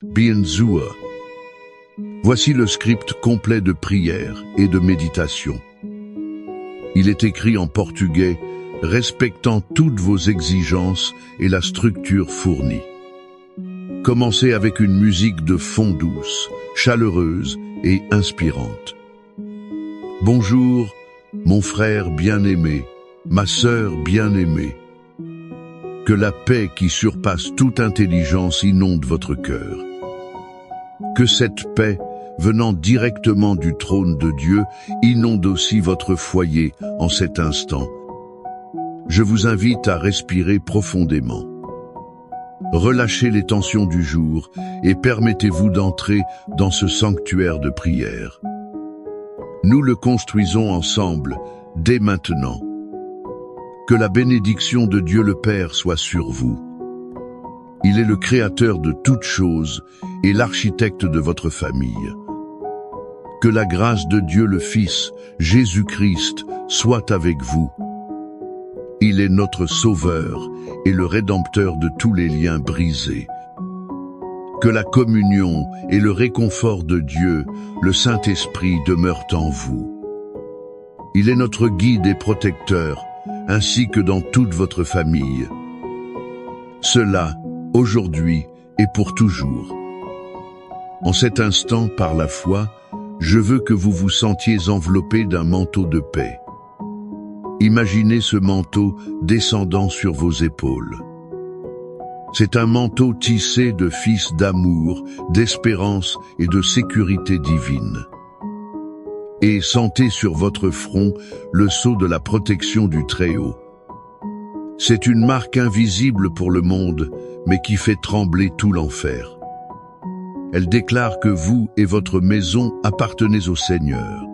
Bienzua. Voici le script complet de prière et de méditation. Il est écrit en portugais, respectant toutes vos exigences et la structure fournie. Commencez avec une musique de fond douce, chaleureuse et inspirante. Bonjour, mon frère bien-aimé, ma sœur bien-aimée. Que la paix qui surpasse toute intelligence inonde votre cœur. Que cette paix, venant directement du trône de Dieu, inonde aussi votre foyer en cet instant. Je vous invite à respirer profondément. Relâchez les tensions du jour et permettez-vous d'entrer dans ce sanctuaire de prière. Nous le construisons ensemble, dès maintenant. Que la bénédiction de Dieu le Père soit sur vous. Il est le créateur de toutes choses et l'architecte de votre famille. Que la grâce de Dieu le Fils, Jésus-Christ, soit avec vous. Il est notre Sauveur et le Rédempteur de tous les liens brisés. Que la communion et le réconfort de Dieu, le Saint-Esprit, demeurent en vous. Il est notre guide et protecteur, ainsi que dans toute votre famille. Cela, aujourd'hui et pour toujours. En cet instant, par la foi, je veux que vous vous sentiez enveloppé d'un manteau de paix. Imaginez ce manteau descendant sur vos épaules. C'est un manteau tissé de fils d'amour, d'espérance et de sécurité divine. Et sentez sur votre front le sceau de la protection du Très-Haut. C'est une marque invisible pour le monde, mais qui fait trembler tout l'enfer. Elle déclare que vous et votre maison appartenez au Seigneur.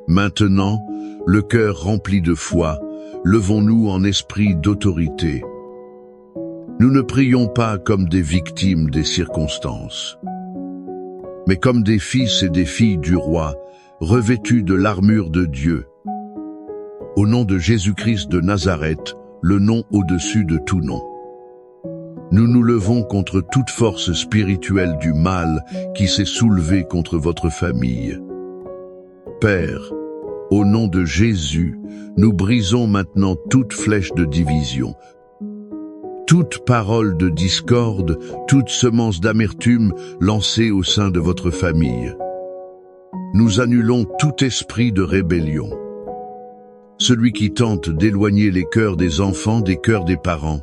Maintenant, le cœur rempli de foi, levons-nous en esprit d'autorité. Nous ne prions pas comme des victimes des circonstances, mais comme des fils et des filles du roi, revêtus de l'armure de Dieu. Au nom de Jésus-Christ de Nazareth, le nom au-dessus de tout nom. Nous nous levons contre toute force spirituelle du mal qui s'est soulevée contre votre famille. Père, au nom de Jésus, nous brisons maintenant toute flèche de division, toute parole de discorde, toute semence d'amertume lancée au sein de votre famille. Nous annulons tout esprit de rébellion. Celui qui tente d'éloigner les cœurs des enfants des cœurs des parents.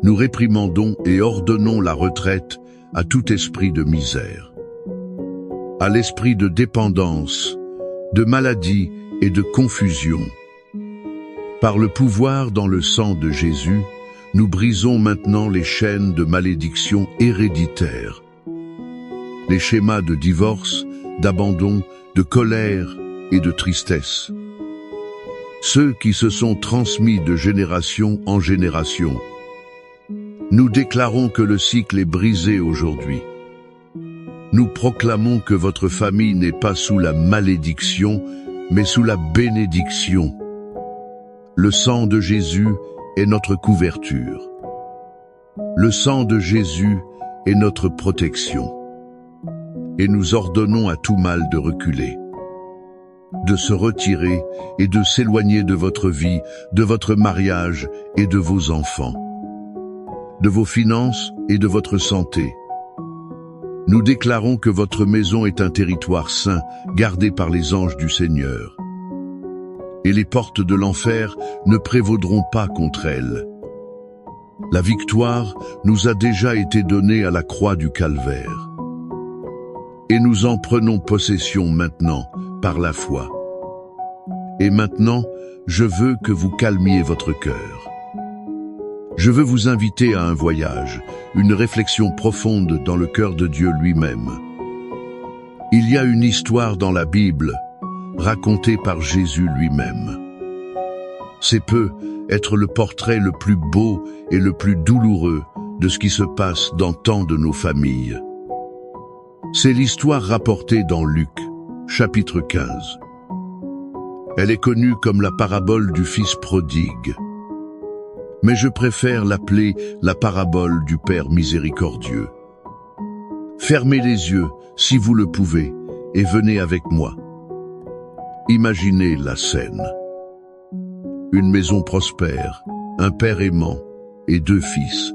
Nous réprimandons et ordonnons la retraite à tout esprit de misère, à l'esprit de dépendance, de maladie et de confusion. Par le pouvoir dans le sang de Jésus, nous brisons maintenant les chaînes de malédiction héréditaire, les schémas de divorce, d'abandon, de colère et de tristesse. Ceux qui se sont transmis de génération en génération. Nous déclarons que le cycle est brisé aujourd'hui. Nous proclamons que votre famille n'est pas sous la malédiction, mais sous la bénédiction. Le sang de Jésus est notre couverture. Le sang de Jésus est notre protection. Et nous ordonnons à tout mal de reculer, de se retirer et de s'éloigner de votre vie, de votre mariage et de vos enfants, de vos finances et de votre santé. Nous déclarons que votre maison est un territoire saint, gardé par les anges du Seigneur. Et les portes de l'enfer ne prévaudront pas contre elle. La victoire nous a déjà été donnée à la croix du Calvaire. Et nous en prenons possession maintenant, par la foi. Et maintenant, je veux que vous calmiez votre cœur. Je veux vous inviter à un voyage, une réflexion profonde dans le cœur de Dieu lui-même. Il y a une histoire dans la Bible, racontée par Jésus lui-même. C'est peut être le portrait le plus beau et le plus douloureux de ce qui se passe dans tant de nos familles. C'est l'histoire rapportée dans Luc, chapitre 15. Elle est connue comme la parabole du fils prodigue. Mais je préfère l'appeler la parabole du Père miséricordieux. Fermez les yeux, si vous le pouvez, et venez avec moi. Imaginez la scène. Une maison prospère, un père aimant et 2 fils.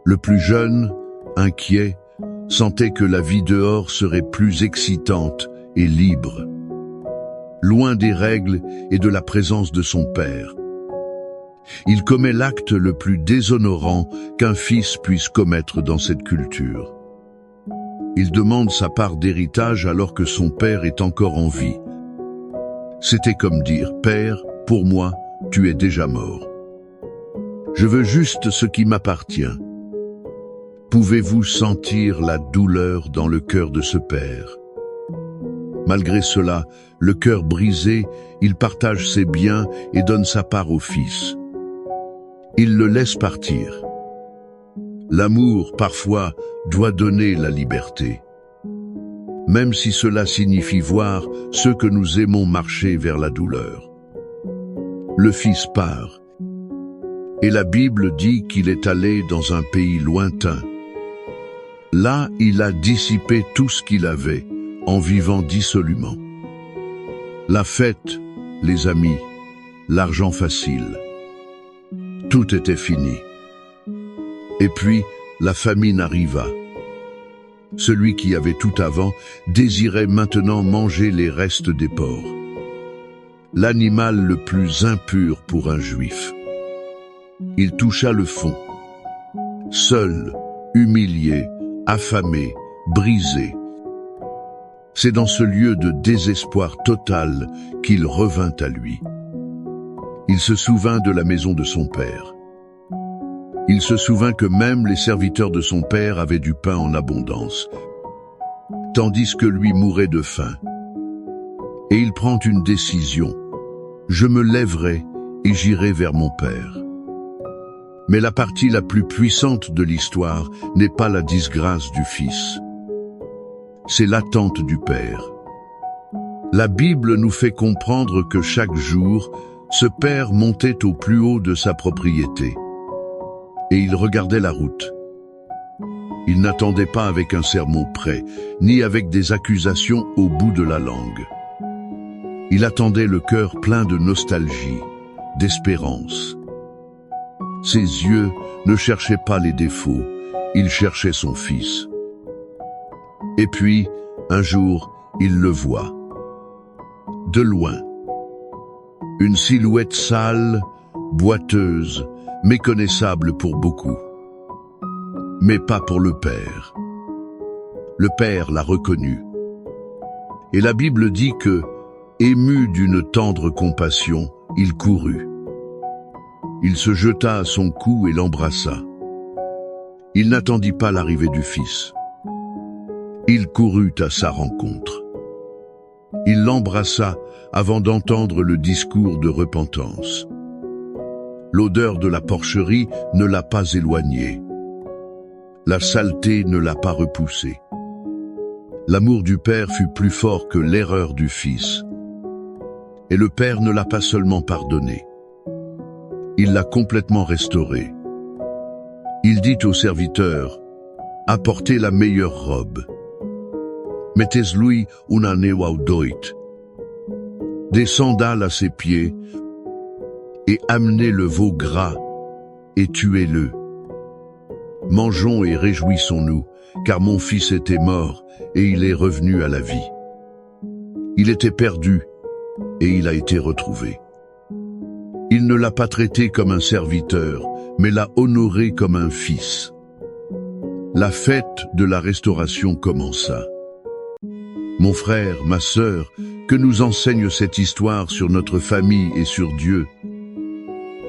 Le plus jeune, inquiet, sentait que la vie dehors serait plus excitante et libre, loin des règles et de la présence de son père. Il commet l'acte le plus déshonorant qu'un fils puisse commettre dans cette culture. Il demande sa part d'héritage alors que son père est encore en vie. C'était comme dire « Père, pour moi, tu es déjà mort. Je veux juste ce qui m'appartient. » Pouvez-vous sentir la douleur dans le cœur de ce père? Malgré cela, le cœur brisé, il partage ses biens et donne sa part au fils. Il le laisse partir. L'amour, parfois, doit donner la liberté. Même si cela signifie voir ceux que nous aimons marcher vers la douleur. Le fils part. Et la Bible dit qu'il est allé dans un pays lointain. Là, il a dissipé tout ce qu'il avait, en vivant dissolument. La fête, les amis, l'argent facile. Tout était fini. Et puis, la famine arriva. Celui qui avait tout avant désirait maintenant manger les restes des porcs. L'animal le plus impur pour un juif. Il toucha le fond. Seul, humilié, affamé, brisé. C'est dans ce lieu de désespoir total qu'il revint à lui. Il se souvint de la maison de son père. Il se souvint que même les serviteurs de son père avaient du pain en abondance, tandis que lui mourait de faim. Et il prend une décision. Je me lèverai et j'irai vers mon père. Mais la partie la plus puissante de l'histoire n'est pas la disgrâce du fils. C'est l'attente du père. La Bible nous fait comprendre que chaque jour, ce père montait au plus haut de sa propriété. Et il regardait la route. Il n'attendait pas avec un sermon prêt, ni avec des accusations au bout de la langue. Il attendait le cœur plein de nostalgie, d'espérance. Ses yeux ne cherchaient pas les défauts, il cherchait son fils. Et puis, un jour, il le voit. De loin. Une silhouette sale, boiteuse, méconnaissable pour beaucoup. Mais pas pour le père. Le père l'a reconnu. Et la Bible dit que, ému d'une tendre compassion, il courut. Il se jeta à son cou et l'embrassa. Il n'attendit pas l'arrivée du fils. Il courut à sa rencontre. Il l'embrassa avant d'entendre le discours de repentance. L'odeur de la porcherie ne l'a pas éloigné. La saleté ne l'a pas repoussé. L'amour du père fut plus fort que l'erreur du fils. Et le père ne l'a pas seulement pardonné. Il l'a complètement restauré. Il dit au serviteur, « Apportez la meilleure robe. Mettez-lui una neuaudoit, des sandales à ses pieds, et amenez le veau gras, et tuez-le. Mangeons et réjouissons-nous, car mon fils était mort, et il est revenu à la vie. Il était perdu, et il a été retrouvé. Il ne l'a pas traité comme un serviteur, mais l'a honoré comme un fils. La fête de la restauration commença. Mon frère, ma sœur, que nous enseigne cette histoire sur notre famille et sur Dieu?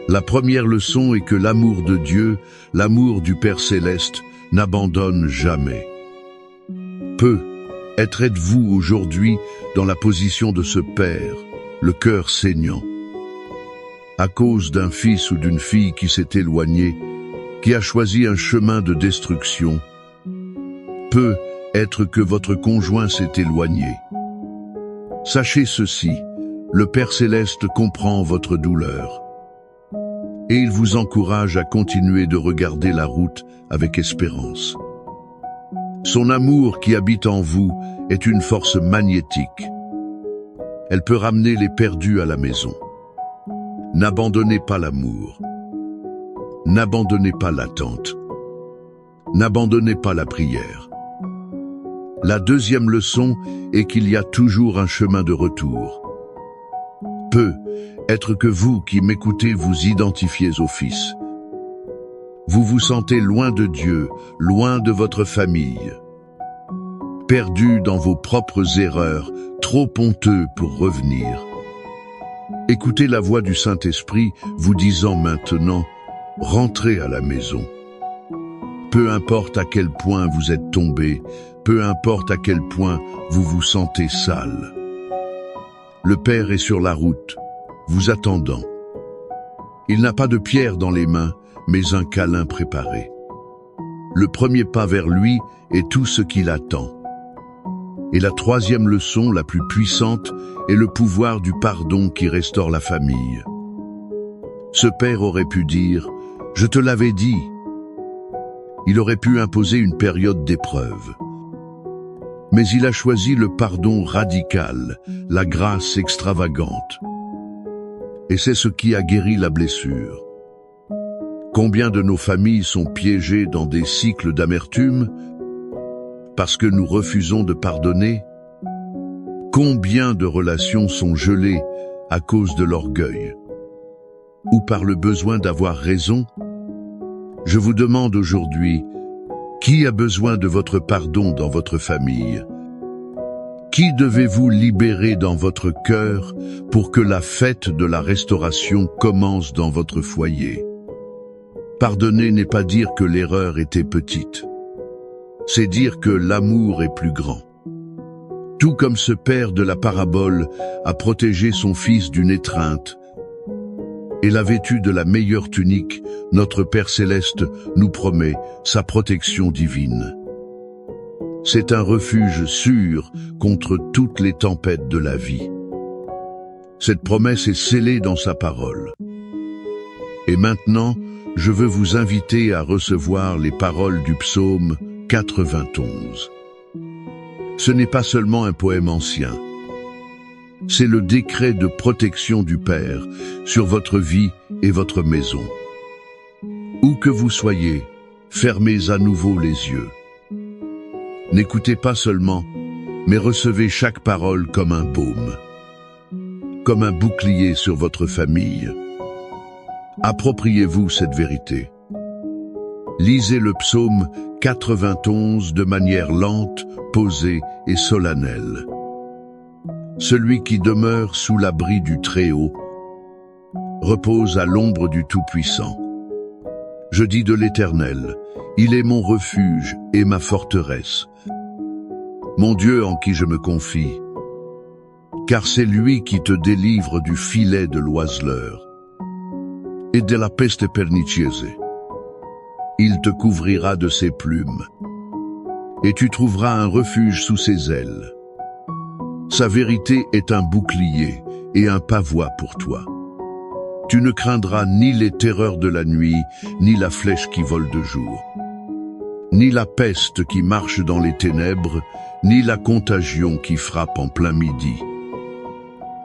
La première leçon est que l'amour de Dieu, l'amour du Père Céleste, n'abandonne jamais. Êtes-vous aujourd'hui dans la position de ce Père, le cœur saignant, à cause d'un fils ou d'une fille qui s'est éloigné, qui a choisi un chemin de destruction? Peut-être que votre conjoint s'est éloigné. Sachez ceci, le Père Céleste comprend votre douleur. Et il vous encourage à continuer de regarder la route avec espérance. Son amour qui habite en vous est une force magnétique. Elle peut ramener les perdus à la maison. N'abandonnez pas l'amour. N'abandonnez pas l'attente. N'abandonnez pas la prière. La deuxième leçon est qu'il y a toujours un chemin de retour. Peut-être que vous qui m'écoutez vous identifiez au Fils. Vous vous sentez loin de Dieu, loin de votre famille. Perdu dans vos propres erreurs, trop honteux pour revenir. Écoutez la voix du Saint-Esprit vous disant maintenant, rentrez à la maison. Peu importe à quel point vous êtes tombé, peu importe à quel point vous vous sentez sale. Le Père est sur la route, vous attendant. Il n'a pas de pierre dans les mains, mais un câlin préparé. Le premier pas vers lui est tout ce qu'il attend. Et la troisième leçon, la plus puissante, est le pouvoir du pardon qui restaure la famille. Ce père aurait pu dire « Je te l'avais dit ». Il aurait pu imposer une période d'épreuve. Mais il a choisi le pardon radical, la grâce extravagante. Et c'est ce qui a guéri la blessure. Combien de nos familles sont piégées dans des cycles d'amertume parce que nous refusons de pardonner? Combien de relations sont gelées à cause de l'orgueil ou par le besoin d'avoir raison? Je vous demande aujourd'hui, qui a besoin de votre pardon dans votre famille? Qui devez-vous libérer dans votre cœur pour que la fête de la restauration commence dans votre foyer? Pardonner n'est pas dire que l'erreur était petite. C'est dire que l'amour est plus grand. Tout comme ce père de la parabole a protégé son fils d'une étreinte et l'a vêtu de la meilleure tunique, notre Père Céleste nous promet sa protection divine. C'est un refuge sûr contre toutes les tempêtes de la vie. Cette promesse est scellée dans sa parole. Et maintenant, je veux vous inviter à recevoir les paroles du psaume 91. Ce n'est pas seulement un poème ancien. C'est le décret de protection du Père sur votre vie et votre maison. Où que vous soyez, fermez à nouveau les yeux. N'écoutez pas seulement, mais recevez chaque parole comme un baume, comme un bouclier sur votre famille. Appropriez-vous cette vérité. Lisez le psaume 91 de manière lente, posée et solennelle. Celui qui demeure sous l'abri du Très-Haut repose à l'ombre du Tout-Puissant. Je dis de l'Éternel, il est mon refuge et ma forteresse, mon Dieu en qui je me confie, car c'est lui qui te délivre du filet de l'oiseleur et de la peste pernicieuse. Il te couvrira de ses plumes, et tu trouveras un refuge sous ses ailes. Sa vérité est un bouclier et un pavois pour toi. Tu ne craindras ni les terreurs de la nuit, ni la flèche qui vole de jour, ni la peste qui marche dans les ténèbres, ni la contagion qui frappe en plein midi.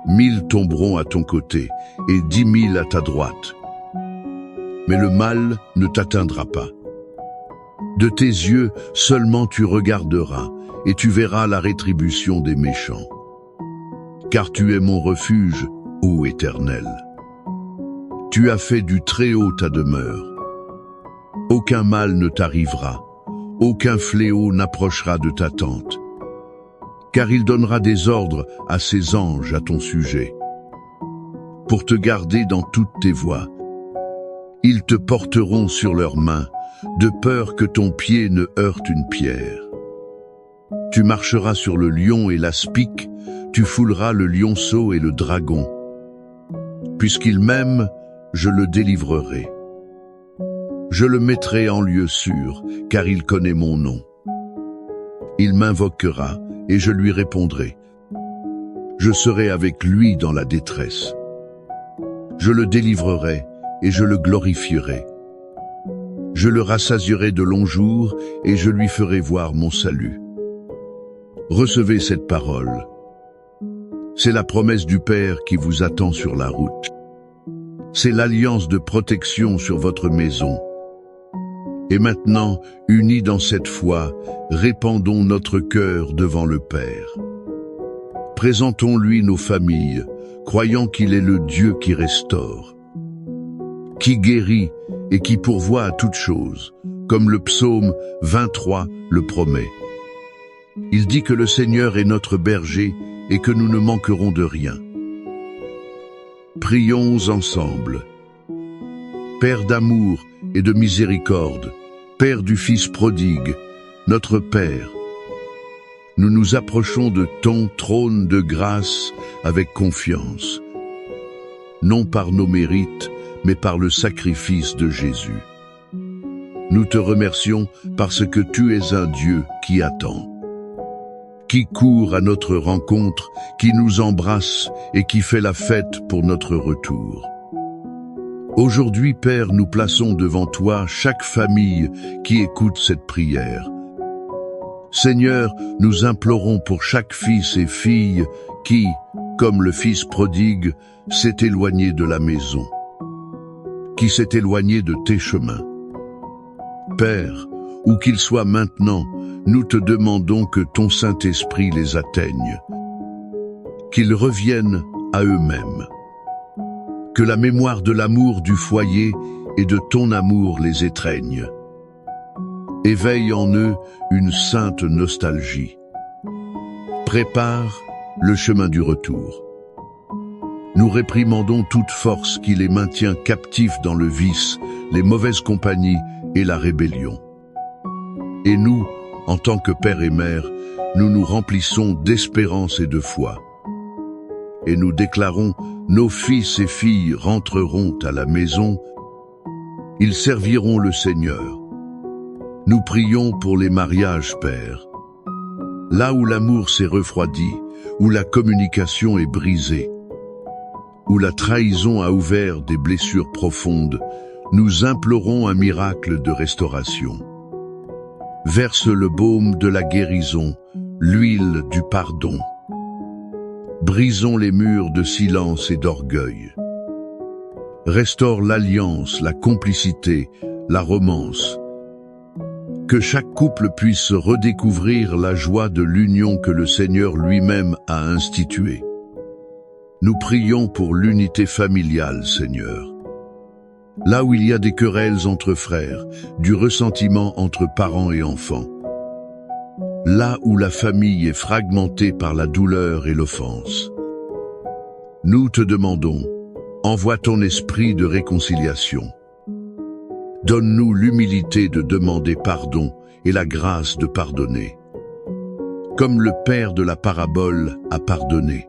1000 tomberont à ton côté et 10 000 à ta droite, mais le mal ne t'atteindra pas. De tes yeux seulement tu regarderas, et tu verras la rétribution des méchants. Car tu es mon refuge, ô Éternel. Tu as fait du Très-Haut ta demeure. Aucun mal ne t'arrivera, aucun fléau n'approchera de ta tente. Car il donnera des ordres à ses anges à ton sujet, pour te garder dans toutes tes voies. Ils te porteront sur leurs mains, de peur que ton pied ne heurte une pierre. Tu marcheras sur le lion et l'aspic, tu fouleras le lionceau et le dragon. Puisqu'il m'aime, je le délivrerai. Je le mettrai en lieu sûr, car il connaît mon nom. Il m'invoquera, et je lui répondrai. Je serai avec lui dans la détresse. Je le délivrerai, et je le glorifierai. Je le rassasierai de longs jours et je lui ferai voir mon salut. Recevez cette parole. C'est la promesse du Père qui vous attend sur la route. C'est l'alliance de protection sur votre maison. Et maintenant, unis dans cette foi, répandons notre cœur devant le Père. Présentons-lui nos familles, croyant qu'il est le Dieu qui restaure, qui guérit et qui pourvoit à toutes choses, comme le psaume 23 le promet. Il dit que le Seigneur est notre berger et que nous ne manquerons de rien. Prions ensemble. Père d'amour et de miséricorde, Père du Fils prodigue, notre Père, nous nous approchons de ton trône de grâce avec confiance, non par nos mérites, mais par le sacrifice de Jésus. Nous te remercions parce que tu es un Dieu qui attend, qui court à notre rencontre, qui nous embrasse et qui fait la fête pour notre retour. Aujourd'hui, Père, nous plaçons devant toi chaque famille qui écoute cette prière. Seigneur, nous implorons pour chaque fils et fille qui, comme le Fils prodigue, s'est éloigné de la maison, qui s'est éloigné de tes chemins. Père, où qu'ils soient maintenant, nous te demandons que ton Saint-Esprit les atteigne, qu'ils reviennent à eux-mêmes, que la mémoire de l'amour du foyer et de ton amour les étreigne. Éveille en eux une sainte nostalgie. Prépare le chemin du retour. Nous réprimandons toute force qui les maintient captifs dans le vice, les mauvaises compagnies et la rébellion. Et nous, en tant que père et mère, nous nous remplissons d'espérance et de foi. Et nous déclarons, nos fils et filles rentreront à la maison, ils serviront le Seigneur. Nous prions pour les mariages, Père. Là où l'amour s'est refroidi, où la communication est brisée, où la trahison a ouvert des blessures profondes, nous implorons un miracle de restauration. Verse le baume de la guérison, l'huile du pardon. Brisons les murs de silence et d'orgueil. Restaure l'alliance, la complicité, la romance. Que chaque couple puisse redécouvrir la joie de l'union que le Seigneur lui-même a instituée. Nous prions pour l'unité familiale, Seigneur. Là où il y a des querelles entre frères, du ressentiment entre parents et enfants, là où la famille est fragmentée par la douleur et l'offense, nous te demandons, envoie ton esprit de réconciliation. Donne-nous l'humilité de demander pardon et la grâce de pardonner, comme le Père de la parabole a pardonné.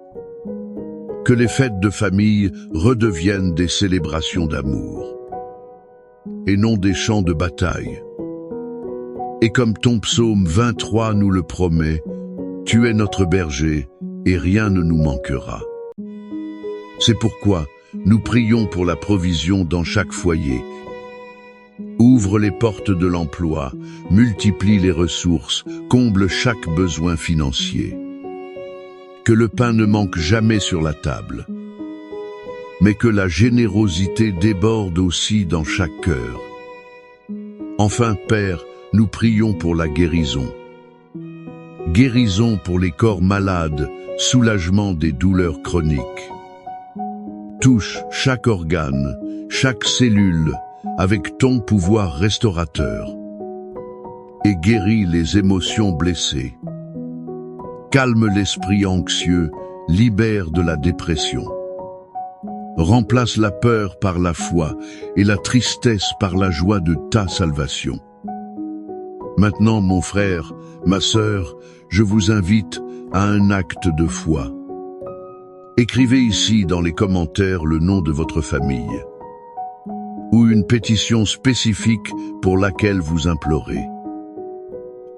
Que les fêtes de famille redeviennent des célébrations d'amour, et non des champs de bataille. Et comme ton psaume 23 nous le promet, tu es notre berger et rien ne nous manquera. C'est pourquoi nous prions pour la provision dans chaque foyer. Ouvre les portes de l'emploi, multiplie les ressources, comble chaque besoin financier. Que le pain ne manque jamais sur la table, mais que la générosité déborde aussi dans chaque cœur. Enfin, Père, nous prions pour la guérison. Guérison pour les corps malades, soulagement des douleurs chroniques. Touche chaque organe, chaque cellule, avec ton pouvoir restaurateur, et guéris les émotions blessées. Calme l'esprit anxieux, libère de la dépression. Remplace la peur par la foi et la tristesse par la joie de ta salvation. Maintenant, mon frère, ma sœur, je vous invite à un acte de foi. Écrivez ici dans les commentaires le nom de votre famille ou une pétition spécifique pour laquelle vous implorez.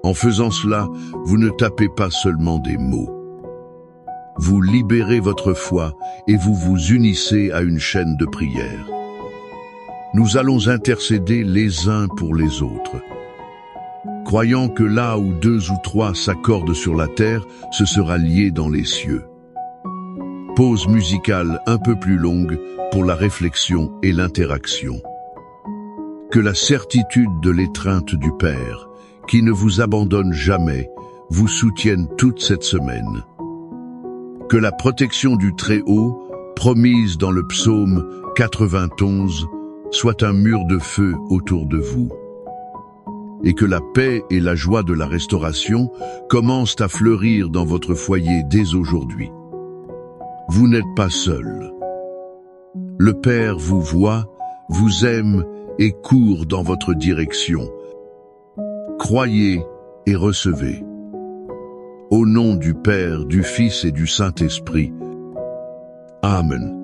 En faisant cela, vous ne tapez pas seulement des mots. Vous libérez votre foi et vous vous unissez à une chaîne de prière. nous allons intercéder les uns pour les autres. Croyant que là où 2 ou 3 s'accordent sur la terre, ce sera lié dans les cieux. Pause musicale un peu plus longue pour la réflexion et l'interaction. Que la certitude de l'étreinte du Père, qui ne vous abandonne jamais, vous soutienne toute cette semaine. Que la protection du Très-Haut, promise dans le psaume 91, soit un mur de feu autour de vous. Et que la paix et la joie de la restauration commencent à fleurir dans votre foyer dès aujourd'hui. Vous n'êtes pas seul. Le Père vous voit, vous aime et court dans votre direction. Croyez et recevez. Au nom du Père, du Fils et du Saint-Esprit. Amen.